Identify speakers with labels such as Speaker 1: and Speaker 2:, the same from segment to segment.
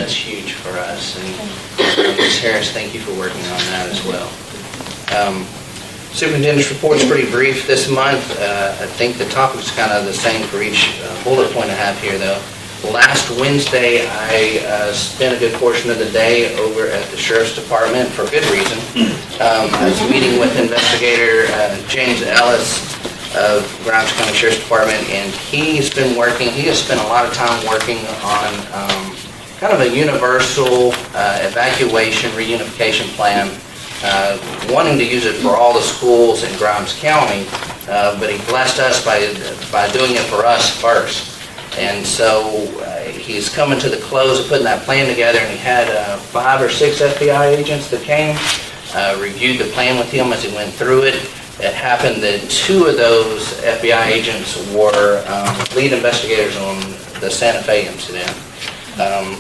Speaker 1: that's huge for us. And Ms. Harris, thank you for working on that as well. Superintendent's report is pretty brief this month. I think the topic's kind of the same for each bullet point I have here, though. Last Wednesday, I spent a good portion of the day over at the Sheriff's Department for good reason. I was meeting with investigator James Ellis of Grimes County Sheriff's Department, and he has spent a lot of time working on kind of a universal evacuation reunification plan, wanting to use it for all the schools in Grimes County, but he blessed us by doing it for us first. And so he's coming to the close of putting that plan together, and he had 5 or 6 FBI agents that came, reviewed the plan with him as he went through it. It happened that 2 of those FBI agents were lead investigators on the Santa Fe incident.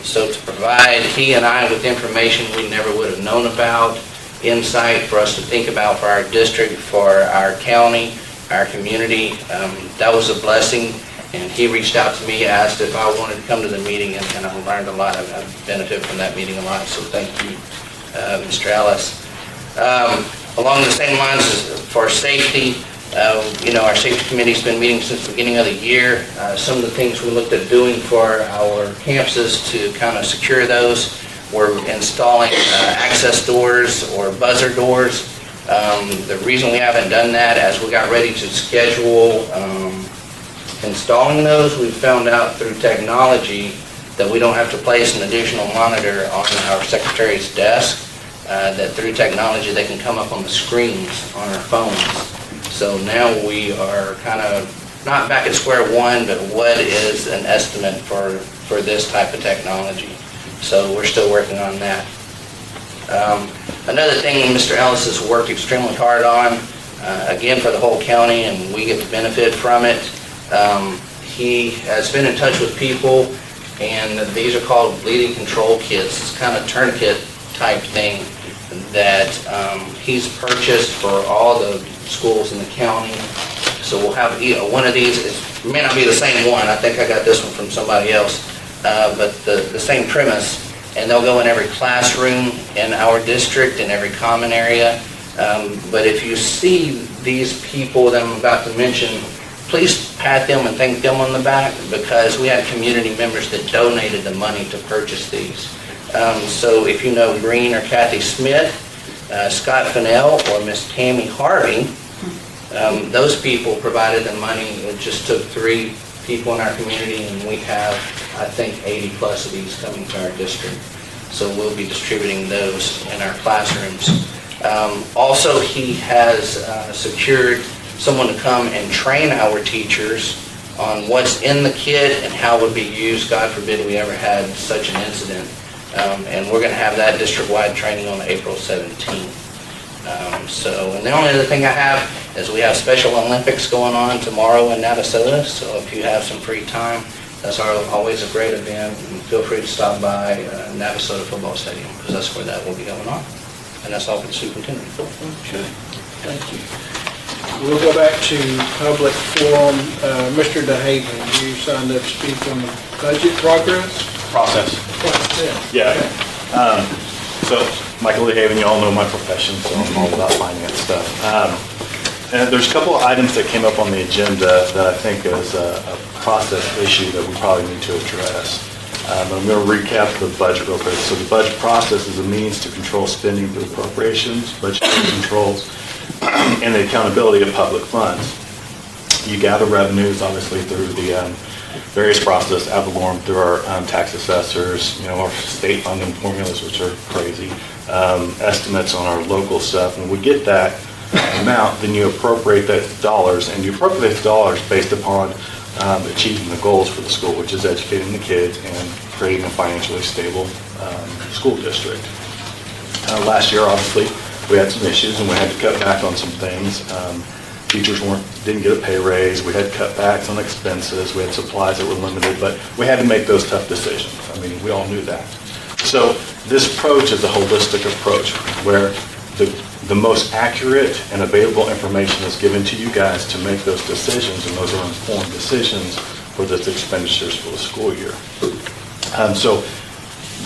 Speaker 1: So to provide he and I with information we never would have known about, insight for us to think about for our district, for our county, our community, that was a blessing. And he reached out to me, asked if I wanted to come to the meeting, and I learned a lot. I've benefited from that meeting a lot, so thank you, Mr. Ellis. Along the same lines as for safety, our safety committee's been meeting since the beginning of the year. Some of the things we looked at doing for our campuses to kind of secure those were installing access doors or buzzer doors. The reason we haven't done that, as we got ready to schedule installing those, we found out through technology that we don't have to place an additional monitor on our secretary's desk, that through technology they can come up on the screens on our phones. So now we are kind of not back at square one, but what is an estimate for this type of technology? So we're still working on that. Another thing Mr. Ellis has worked extremely hard on, again for the whole county, and we get the benefit from it. He has been in touch with people, and these are called bleeding control kits. It's kind of tourniquet type thing that he's purchased for all the schools in the county. So we'll have one of these. It may not be the same one. I think I got this one from somebody else, but the same premise. And they'll go in every classroom in our district, in every common area. But if you see these people that I'm about to mention, please pat them and thank them on the back, because we had community members that donated the money to purchase these. So if you know Green or Kathy Smith, Scott Fennell, or Miss Tammy Harvey, those people provided the money. It just took 3 people in our community, and we have, I think, 80 plus of these coming to our district. So we'll be distributing those in our classrooms. Also, he has secured someone to come and train our teachers on what's in the kit and how it would be used. God forbid we ever had such an incident. And we're going to have that district-wide training on April 17th. And the only other thing I have is we have Special Olympics going on tomorrow in Navasota. So if you have some free time, that's always a great event. And feel free to stop by Navasota Football Stadium, because that's where that will be going on. And that's all for the superintendent.
Speaker 2: Okay, thank you. We'll go back to public forum. Mr. DeHaven, you signed up to speak on the budget
Speaker 3: process. Yeah. Okay. So, Michael DeHaven, you all know my profession, so I'm all about finance stuff. And there's a couple of items that came up on the agenda that I think is a process issue that we probably need to address. I'm going to recap the budget real quick. So the budget process is a means to control spending through appropriations, budget controls, and the accountability of public funds. You gather revenues, obviously, through the various process, ad valorem, through our tax assessors, our state funding formulas, which are crazy, estimates on our local stuff. When we get that amount, then you appropriate that dollars, and you appropriate the dollars based upon achieving the goals for the school, which is educating the kids and creating a financially stable school district. Last year, obviously, we had some issues and we had to cut back on some things. Teachers didn't get a pay raise. We had cutbacks on expenses. We had supplies that were limited, but we had to make those tough decisions. I mean, we all knew that. So this approach is a holistic approach where the most accurate and available information is given to you guys to make those decisions, and those are informed decisions for the expenditures for the school year. So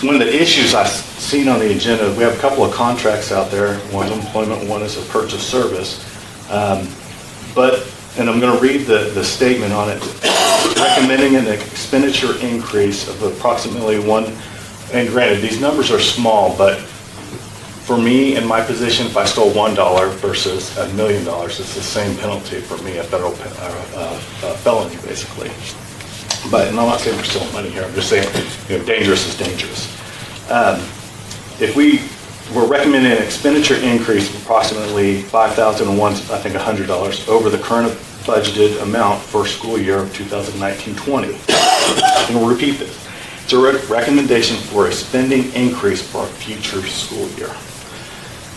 Speaker 3: One of the issues I've seen on the agenda, we have a couple of contracts out there, one's employment, one is a purchase service. And I'm going to read the statement on it, recommending an expenditure increase of approximately and granted, these numbers are small, but for me, in my position, if I stole $1 versus $1 million, it's the same penalty for me, a federal felony, basically. But, and I'm not saying we're stealing money here, I'm just saying, dangerous is dangerous. If we're recommending an expenditure increase of approximately $5,001, I think $100 over the current budgeted amount for school year of 2019-20. And we'll repeat this. It's a recommendation for a spending increase for a future school year.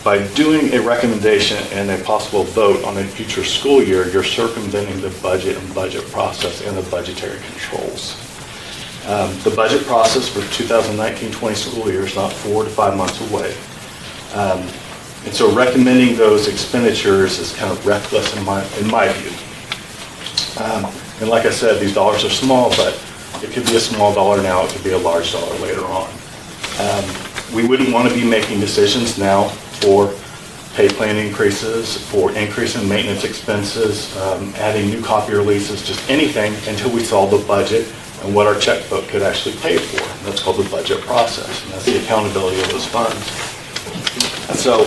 Speaker 3: By doing a recommendation and a possible vote on a future school year, you're circumventing the budget and budget process and the budgetary controls. The budget process for 2019-20 school year is not 4 to 5 months away. And so recommending those expenditures is kind of reckless in my view. And like I said, these dollars are small, but it could be a small dollar now, it could be a large dollar later on. We wouldn't want to be making decisions now for pay plan increases, for increase in maintenance expenses, adding new copier leases, just anything until we saw the budget and what our checkbook could actually pay for. And that's called the budget process, and that's the accountability of those funds. And so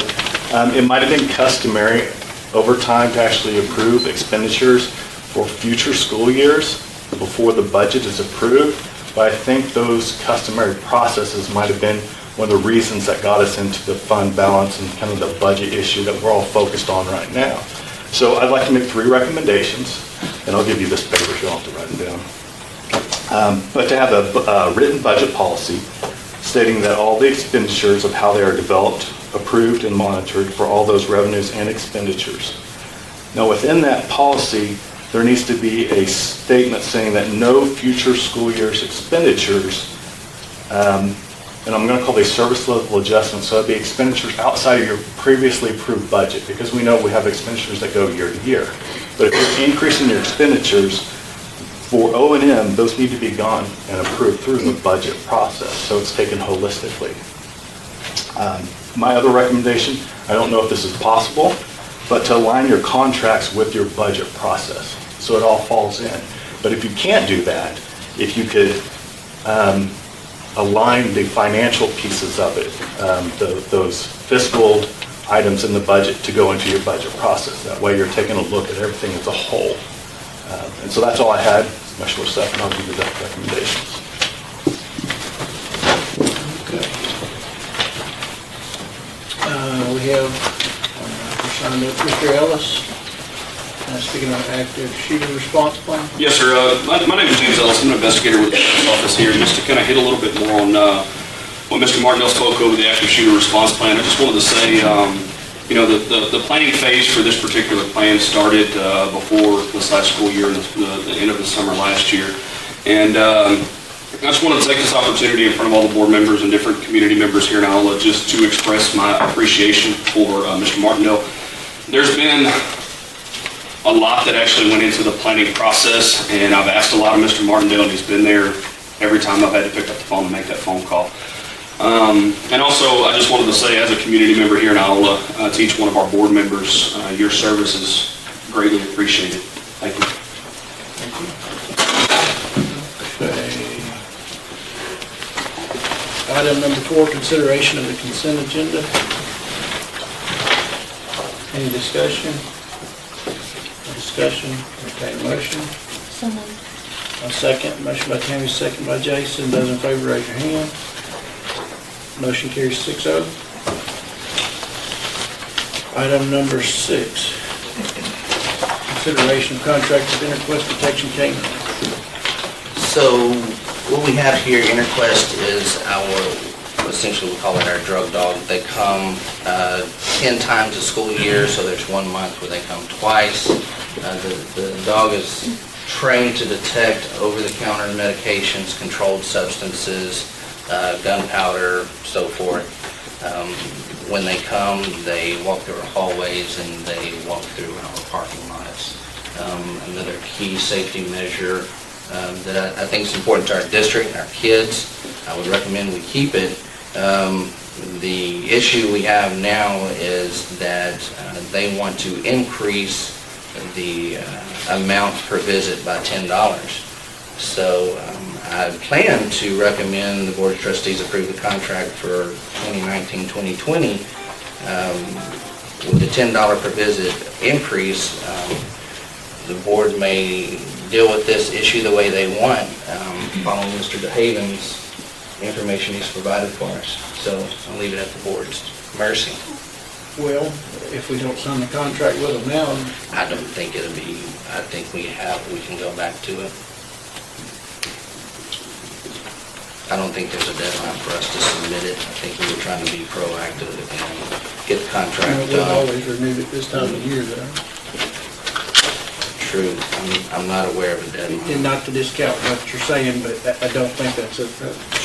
Speaker 3: it might have been customary over time to actually approve expenditures for future school years before the budget is approved, but I think those customary processes might have been one of the reasons that got us into the fund balance and kind of the budget issue that we're all focused on right now. So I'd like to make 3 recommendations, and I'll give you this paper if you don't have to write them down. But to have a written budget policy stating that all the expenditures of how they are developed, approved, and monitored for all those revenues and expenditures. Now within that policy, there needs to be a statement saying that no future school year's expenditures, and I'm going to call these service level adjustments, so it'd be expenditures outside of your previously approved budget, because we know we have expenditures that go year to year. But if you're increasing your expenditures for O&M, those need to be gone and approved through the budget process, so it's taken holistically. My other recommendation, I don't know if this is possible, but to align your contracts with your budget process, so it all falls in. But if you can't do that, if you could align the financial pieces of it, those fiscal items in the budget to go into your budget process. That way you're taking a look at everything as a whole. And so that's all I had, my short stuff, and I'll give you the recommendations.
Speaker 2: Okay. We have signed up Mr. Ellis, speaking of active shooter response plan.
Speaker 4: Yes, sir. My name is James Ellis. I'm an investigator with the sheriff's office here. Just to kind of hit a little bit more on what Mr. Martindale spoke over the active shooter response plan, I just wanted to say, the planning phase for this particular plan started before this last school year, the end of the summer last year. And I just wanted to take this opportunity in front of all the board members and different community members here in Iola just to express my appreciation for Mr. Martindale. There's been a lot that actually went into the planning process, and I've asked a lot of Mr. Martindale, and he's been there every time I've had to pick up the phone and make that phone call. And also, I just wanted to say, as a community member here in Iola, to each one of our board members, your service is greatly appreciated. Thank you.
Speaker 2: Okay. Item number 4, consideration of the consent agenda. Any discussion? Discussion, okay, motion.
Speaker 5: So moved.
Speaker 2: A second, motion by Tammy, second by Jason. Those in favor, raise your hand. Motion carries 6-0. Item number 6, consideration of contract with Interquest Protection Canine.
Speaker 1: So what we have here, Interquest is essentially we call it our drug dog. They come 10 times a school year, so there's 1 month where they come twice. The dog is trained to detect over-the-counter medications, controlled substances, gunpowder, so forth. When they come, they walk through our hallways and they walk through our parking lots. Another key safety measure that I think is important to our district and our kids I would recommend we keep it. The issue we have now is that they want to increase the amount per visit by $10. So I plan to recommend the Board of Trustees approve the contract for 2019-2020 with the $10 per visit increase. The board may deal with this issue the way they want, following Mr. DeHaven's information he's provided for us. So I'll leave it at the board's mercy.
Speaker 2: Well, if we don't sign the contract with them now,
Speaker 1: I don't think it'll be, I think we can go back to it. I don't think there's a deadline for us to submit it. I think we were trying to be proactive and get the contract
Speaker 2: we've
Speaker 1: done.
Speaker 2: always renewed it this time of year, though.
Speaker 1: True. I'm not aware of a
Speaker 2: And
Speaker 1: deadline.
Speaker 2: not to discount what you're saying, but I don't think that's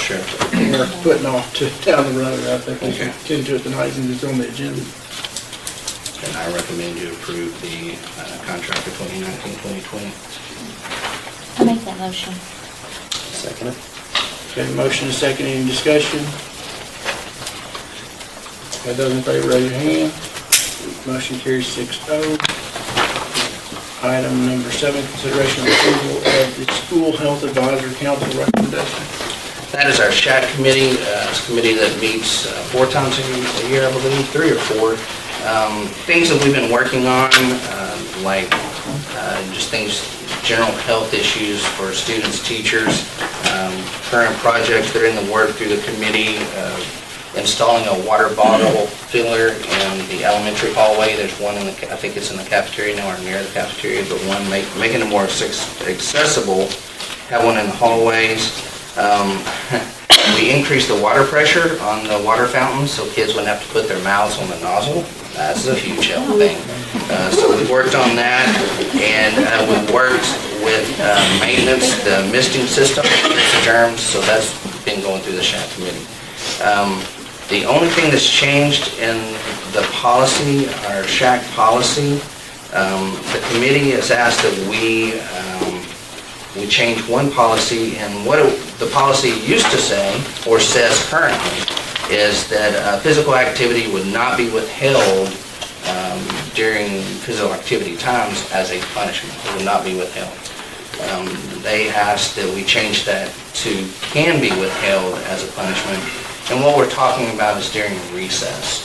Speaker 1: Sure.
Speaker 2: we're putting off to down the road. I think we
Speaker 1: Okay.
Speaker 2: should tend to it tonight and it's on the agenda.
Speaker 1: And I recommend you approve the contract for 2019-2020.
Speaker 5: I make that motion.
Speaker 1: Second it.
Speaker 2: Okay, motion and second, any discussion? All those in favor, raise your hand. Motion carries 6-0. Item number 7, consideration of approval of the School Health Advisory Council recommendation.
Speaker 1: That is our SHAC committee. It's a committee that meets 4 times a year, I believe, 3 or 4. Things that we've been working on, like just things, general health issues for students, teachers, current projects that are in the work through the committee, installing a water bottle filler in the elementary hallway. There's one in the, I think it's in the cafeteria now or near the cafeteria, but one making it more accessible. Have one in the hallways. We increased the water pressure on the water fountains so kids wouldn't have to put their mouths on the nozzle. That's a huge help thing. So we worked on that, and we worked with maintenance, the misting system, germs, so that's been going through the SHAC committee. The only thing that's changed in the policy, our SHAC policy, the committee has asked that we change one policy, and what the policy used to say, or says currently, is that physical activity would not be withheld during physical activity times as a punishment. It would not be withheld. They asked that we change that to can be withheld as a punishment. And what we're talking about is during recess,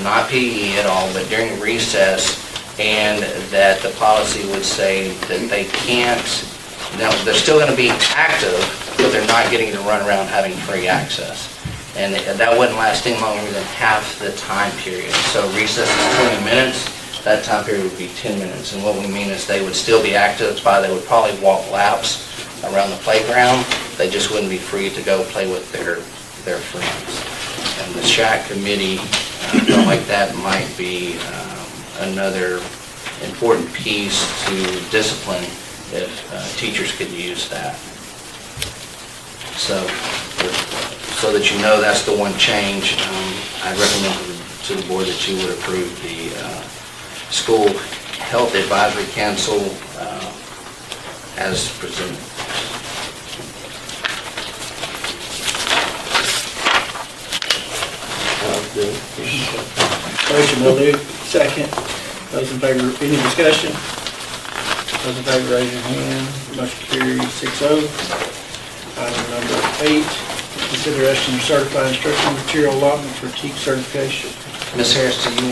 Speaker 1: not PE at all, but during recess, and that the policy would say that they can't, now they're still going to be active, but they're not getting to run around having free access. And that wouldn't last any longer than half the time period. So recess is 20 minutes, that time period would be 10 minutes. And what we mean is they would still be active, they would probably walk laps around the playground, they just wouldn't be free to go play with their friends. And the SHAC committee felt like that might be another important piece to discipline if teachers could use that. So that you know that's the one change, I'd recommend to the board that you would approve the School Health Advisory Council as presented.
Speaker 2: Motion, will do. Second. Those in favor, any discussion? Those in favor, raise your hand. Motion carries 6-0. Item number 8, consideration of certified instructional material allotment for TEAC certification.
Speaker 1: Ms. Harris, do you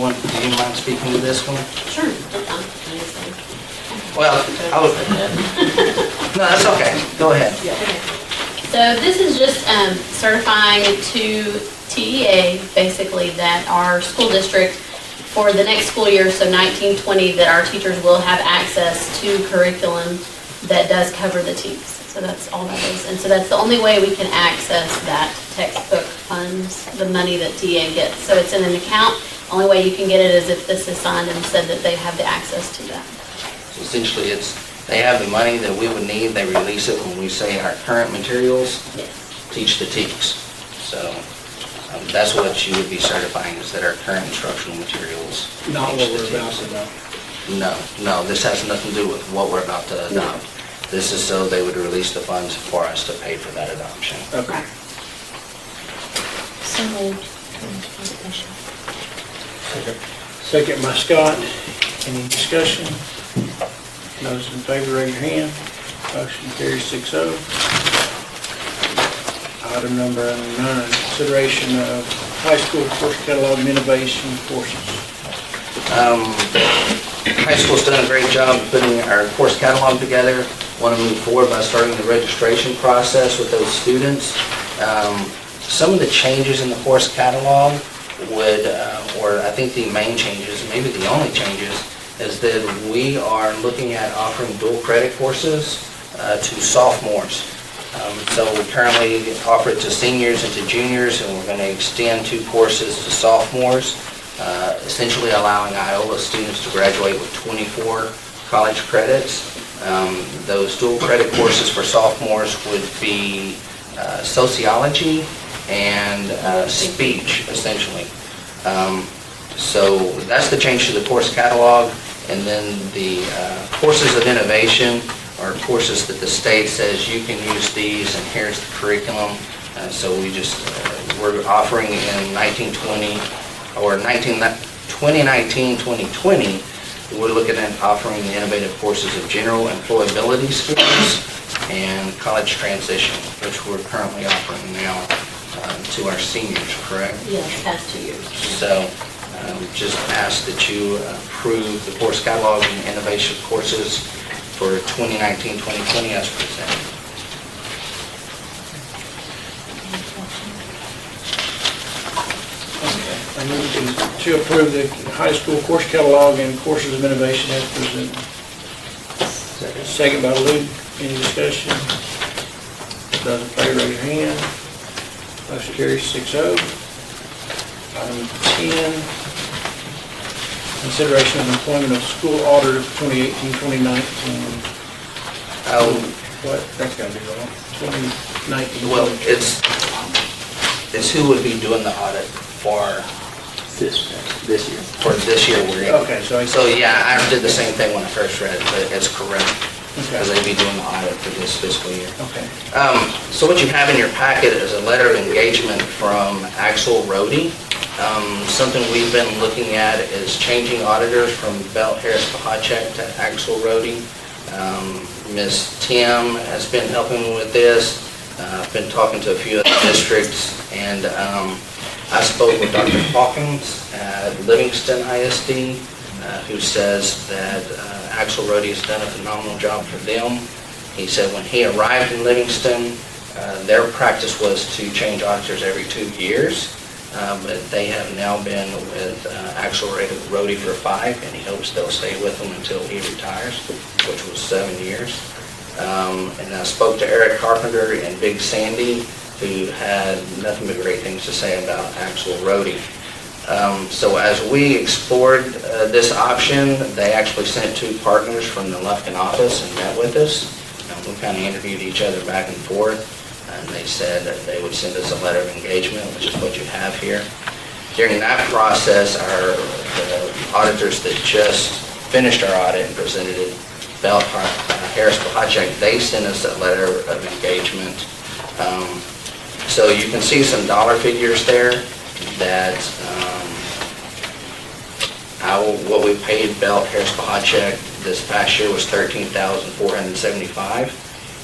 Speaker 1: mind speaking to this one?
Speaker 6: Sure, that's fine.
Speaker 1: Well, no, that's okay. Go ahead.
Speaker 6: So this is just certifying to TEA, basically, that our school district, for the next school year, so 19-20, that our teachers will have access to curriculum that does cover the TEACs. So that's all that is. And so that's the only way we can access that textbook funds, the money that TEA gets. So it's in an account. Only way you can get it is if this is signed and said that they have the access to that.
Speaker 1: So essentially, they have the money that we would need, they release it when we say our current materials
Speaker 6: Yes.
Speaker 1: teach the TEACs. So that's what you would be certifying, is that our current instructional materials
Speaker 2: Not
Speaker 1: teach
Speaker 2: what
Speaker 1: the
Speaker 2: we're about
Speaker 1: TEACs.
Speaker 2: to know.
Speaker 1: No, this has nothing to do with what we're about to adopt. This is so they would release the funds for us to pay for that adoption.
Speaker 2: Okay.
Speaker 5: So moved. Discussion.
Speaker 2: Second by Scott. Any discussion? Those in favor, raise your hand. Motion carries 6-0. Item number 9, consideration of high school course catalog and innovation courses.
Speaker 1: High school's done a great job putting our course catalog together. Want to move forward by starting the registration process with those students. Some of the changes in the course catalog would, or I think the main changes, maybe the only changes, is that we are looking at offering dual credit courses to sophomores. So we currently offer it to seniors and to juniors, and we're going to extend 2 courses to sophomores, essentially allowing Iola students to graduate with 24 college credits. Those dual credit courses for sophomores would be sociology and speech, essentially. So that's the change to the course catalog. And then the courses of innovation are courses that the state says you can use these, and here's the curriculum. So we just, we're offering in 2019, 2020, we're looking at offering the innovative courses of general employability skills and college transition, which we're currently offering now to our seniors, correct?
Speaker 6: Yes, past 2 years.
Speaker 1: So just ask that you approve the course catalog and innovation courses for 2019-2020 as presented.
Speaker 2: I move to approve the high school course catalog and courses of innovation as presented. Second by Luke. Any discussion? Those in favor, raise your hand. Motion carries 6-0. Item 10, consideration of employment of school auditor for 2018-2019. What? That's gotta be wrong. 2019.
Speaker 1: Well, it's who would be doing the audit for
Speaker 7: This year.
Speaker 1: we're in.
Speaker 2: Okay, so
Speaker 1: So yeah, I did the same thing when I first read it, but it's correct, because
Speaker 2: okay.
Speaker 1: they'd be doing the audit for this fiscal year.
Speaker 2: Okay.
Speaker 1: So what you have in your packet is a letter of engagement from Axel Rohde. Something we've been looking at is changing auditors from Belt Harris Pahacek to Axel Rohde. Ms. Tim has been helping with this. I've been talking to a few other districts, and I spoke with Dr. Hawkins at Livingston ISD, who says that Axel Rohde has done a phenomenal job for them. He said when he arrived in Livingston, their practice was to change auditors every 2 years, but they have now been with Axel Rohde for 5, and he hopes they'll stay with him until he retires, which was 7 years. And I spoke to Eric Carpenter and Big Sandy, who had nothing but great things to say about Axel Rohde. So as we explored this option, they actually sent 2 partners from the Lufkin office and met with us. We kind of interviewed each other back and forth, and they said that they would send us a letter of engagement, which is what you have here. During that process, the auditors that just finished our audit and presented it, Belt Harris Pahacek, they sent us a letter of engagement. So you can see some dollar figures there that what we paid Belt Harris Pahacek this past year was $13,475,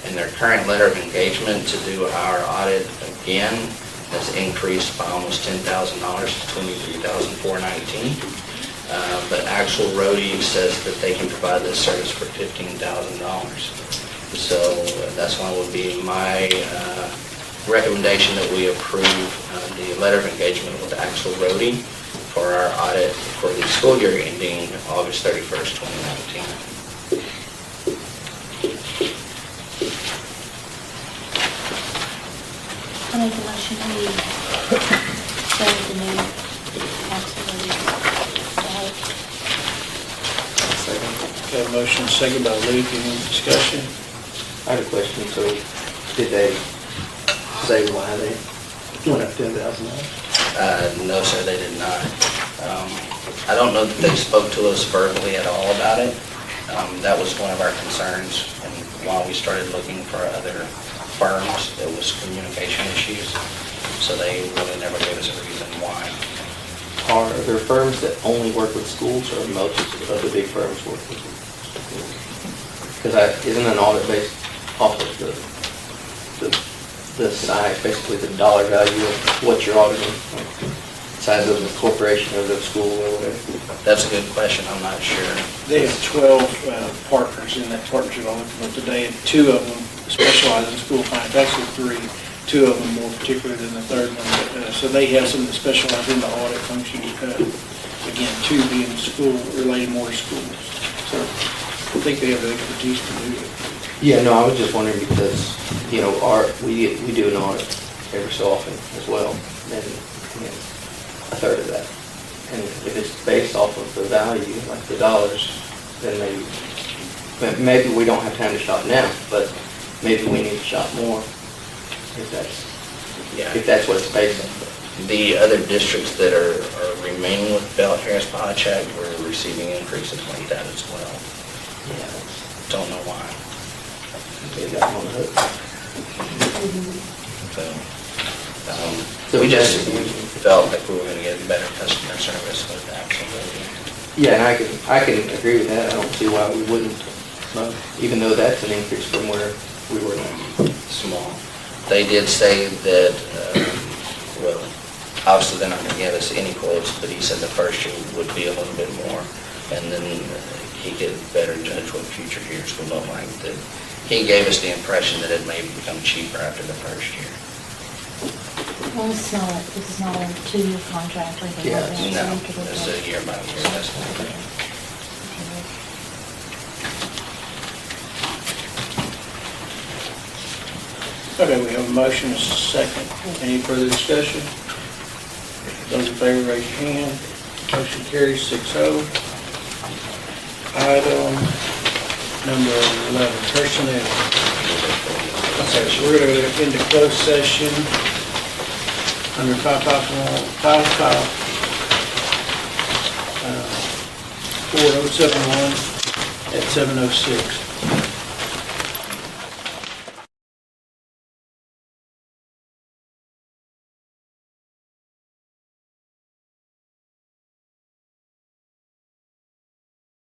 Speaker 1: and their current letter of engagement to do our audit again has increased by almost $10,000 to $23,419. But Axel Rohde says that they can provide this service for $15,000. So that's why it would be my recommendation that we approve the letter of engagement with Axel Rohde for our audit for the school year ending August 31st, 2019.
Speaker 5: I make a motion we send the new absolutely.
Speaker 2: Got a motion, second by Luke. Any discussion?
Speaker 7: I had a question, so did they say why they went up $10,000?
Speaker 1: No, sir, they did not. I don't know that they spoke to us verbally at all about it. That was one of our concerns, and while we started looking for other firms, it was communication issues. So they really never gave us a reason why.
Speaker 7: Are there firms that only work with schools, or most of the big firms work with schools? Because isn't an audit based off of the size, basically the dollar value of what you're auditing? Size of the corporation or the school or whatever?
Speaker 1: That's a good question, I'm not sure.
Speaker 2: They have 12 partners in that partnership I'm looking at today, and 2 of them specialize in school finance, actually 3. 2 of them more particular than the third one. So they have some that specialize in the audit function. Again, 2 being school, related more to schools. So I think they have the expertise to do it.
Speaker 7: Yeah, no, I was just wondering because, you know, we do an audit every so often as well, and a third of that. And if it's based off of the value, like the dollars, then maybe we don't have time to shop now, but maybe we need to shop more if that's what it's based on.
Speaker 1: The other districts that are remaining with Bell Harris Podcheck were receiving increases like that as well.
Speaker 7: Yeah,
Speaker 1: Don't know why.
Speaker 7: they got on the hook.
Speaker 1: So we just felt like we were going to get better customer service with that.
Speaker 7: Yeah, and I can agree with that. I don't see why we wouldn't, even though that's an increase from where we were at.
Speaker 1: Small. They did say that, well, obviously they're not going to give us any quotes, but he said the first year would be a little bit more, and then he could better judge what future years would look like. That he gave us the impression that it may become cheaper after the first year.
Speaker 5: Well, this is not a 2-year contract or anything like that.
Speaker 1: No,
Speaker 5: so we could look
Speaker 1: it's
Speaker 5: at-
Speaker 1: a year by year, that's what
Speaker 5: Okay.
Speaker 2: Okay, we have a motion, a second. Any further discussion? Those in favor, raise your hand. Motion carries 6-0. Item number 11, personnel. Okay, so we're going to go into closed session under 4071 at 7:06.